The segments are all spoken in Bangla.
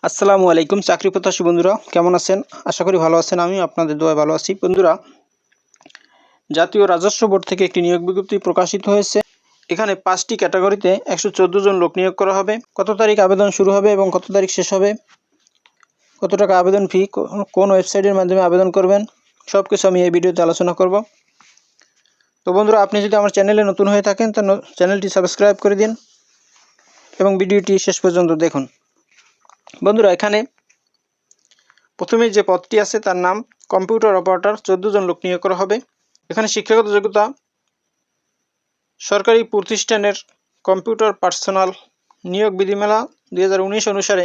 আসসালামু আলাইকুম চাকরি প্রত্যাশী বন্ধুরা, কেমন আছেন? আশা করি ভালো আছেন। আমিও আপনাদের দোয়ায় ভালো আছি। বন্ধুরা, জাতীয় রাজস্ব বোর্ড থেকে একটি নিয়োগ বিজ্ঞপ্তি প্রকাশিত হয়েছে। এখানে 5টি ক্যাটাগরিতে 114 জন লোক নিয়োগ করা হবে। কত তারিখ আবেদন শুরু হবে এবং কত তারিখ শেষ হবে, কত টাকা আবেদন ফি, কোন ওয়েবসাইটের মাধ্যমে আবেদন করবেন, সব কিছু আমি এই ভিডিওতে আলোচনা করব। তো বন্ধুরা, আপনি যদি আমার চ্যানেলে নতুন হয়ে থাকেন তো চ্যানেলটি সাবস্ক্রাইব করে দিন এবং ভিডিওটি শেষ পর্যন্ত দেখুন। বন্ধুরা, এখানে প্রথমে যে পদটি আছে তার নাম কম্পিউটার অপারেটর। 14 জন লোক নিয়োগ করা হবে। এখানে শিক্ষাগত যোগ্যতা সরকারি প্রতিষ্ঠানের কম্পিউটার পার্সোনাল নিয়োগ বিধিমালা 2019 অনুসারে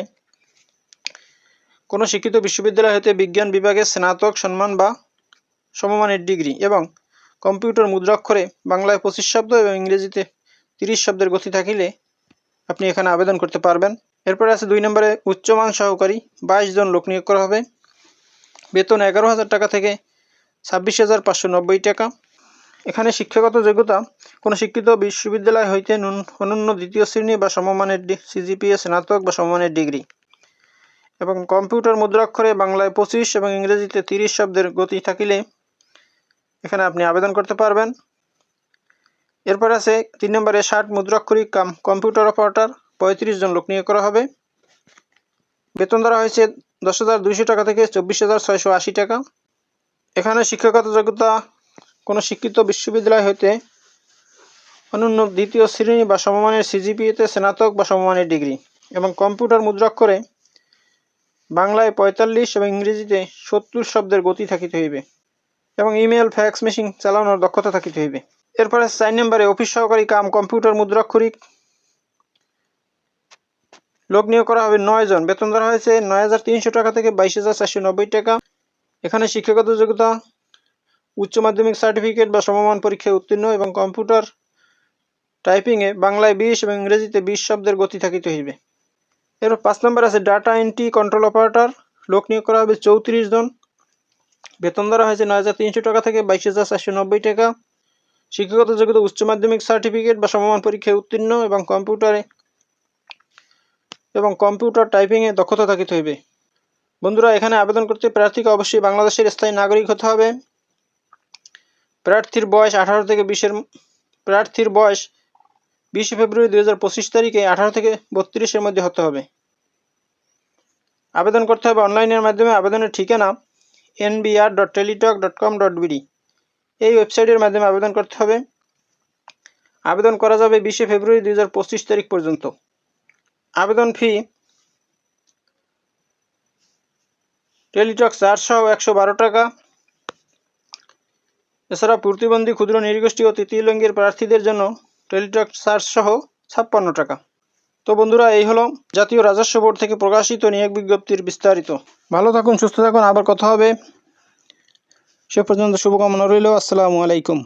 কোনো শিক্ষিত বিশ্ববিদ্যালয় হতে বিজ্ঞান বিভাগে স্নাতক সম্মান বা সমমানের ডিগ্রি এবং কম্পিউটার মুদ্রাক্ষরে বাংলায় 25 শব্দ এবং ইংরেজিতে 30 শব্দের গতি থাকিলে আপনি এখানে আবেদন করতে পারবেন। এরপরে আছে 2 নম্বরে উচ্চমান সহকারী। 22 জন লোক নিয়োগ করা হবে। বেতন 11,000 টাকা থেকে 26,590 টাকা। এখানে শিক্ষাগত যোগ্যতা কোনো শিক্ষিত বিশ্ববিদ্যালয় হইতে অনন্য দ্বিতীয় শ্রেণী বা সমমানের সিজিপিএ স্নাতক বা সমমানের ডিগ্রি এবং কম্পিউটার মুদ্রাক্ষরে বাংলায় 25 এবং ইংরেজিতে 30 শব্দের গতি থাকিলে এখানে আপনি আবেদন করতে পারবেন। এরপর আছে 3 নম্বরে 60 মুদ্রাক্ষরিক কম্পিউটার অপারেটর। 35 জন লোক নিয়োগ করা হবে। বেতন ধরা হয়েছে 10,200 টাকা থেকে 24,680 টাকা। এখানে শিক্ষাগত যোগ্যতা কোনো শিক্ষিত বিশ্ববিদ্যালয় হইতে অনন্য দ্বিতীয় শ্রেণী বা সমমানের সিজিপিএতে স্নাতক বা সমমানের ডিগ্রি এবং কম্পিউটার মুদ্রাক্ষরে বাংলায় 45 এবং ইংরেজিতে 70 শব্দের গতি থাকিতে হইবে এবং ইমেল ফ্যাক্স মেশিন চালানোর দক্ষতা থাকিতে হইবে। এরপরে 4 নম্বরে অফিস সহকারী কম্পিউটার মুদ্রাক্ষরিক লোক নিয়োগ করা হবে 9 জন। বেতন ধরা হয়েছে 9,300 টাকা থেকে 22,490 টাকা। এখানে শিক্ষাগত যোগ্যতা উচ্চ মাধ্যমিক সার্টিফিকেট বা সমমান পরীক্ষায় উত্তীর্ণ এবং কম্পিউটার টাইপিংয়ে বাংলায় 20 এবং ইংরেজিতে 20 শব্দের গতি থাকিতে হইবে। এরপর 5 নম্বর আছে ডাটা এন্ট্রি কন্ট্রোল অপারেটর। লোক নিয়োগ করা হবে 34 জন। বেতন ধরা হয়েছে 9,300 টাকা থেকে 22,490 টাকা। শিক্ষাগত যোগ্যতা উচ্চ মাধ্যমিক সার্টিফিকেট বা সমমান পরীক্ষায় উত্তীর্ণ এবং কম্পিউটার টাইপিংয়ে দক্ষতা থাকিতে হইবে। বন্ধুরা, এখানে আবেদন করতে প্রার্থীকে অবশ্যই বাংলাদেশের স্থায়ী নাগরিক হতে হবে। প্রার্থীর বয়স 20 ফেব্রুয়ারি 2025 তারিখে 18 থেকে 32 মধ্যে হতে হবে। আবেদন করতে হবে অনলাইনের মাধ্যমে। আবেদনের ঠিকানা nbr.teletalk.com.bd এই ওয়েবসাইটের মাধ্যমে আবেদন করতে হবে। আবেদন করা যাবে 20 ফেব্রুয়ারি 2025 তারিখ পর্যন্ত। আবেদন ফি টেলিটক চার্জ সহ 112 টাকা। এছাড়া প্রতিবন্ধী, ক্ষুদ্র নৃগোষ্ঠী ও তৃতীয় লিঙ্গের প্রার্থীদের জন্য টেলিটক চার্জ সহ 56 টাকা। তো বন্ধুরা, এই হলো জাতীয় রাজস্ব বোর্ড থেকে প্রকাশিত নিয়োগ বিজ্ঞপ্তির বিস্তারিত। ভালো থাকুন, সুস্থ থাকুন, আবার কথা হবে। সে পর্যন্ত শুভকামনা রইল। আসসালামু আলাইকুম।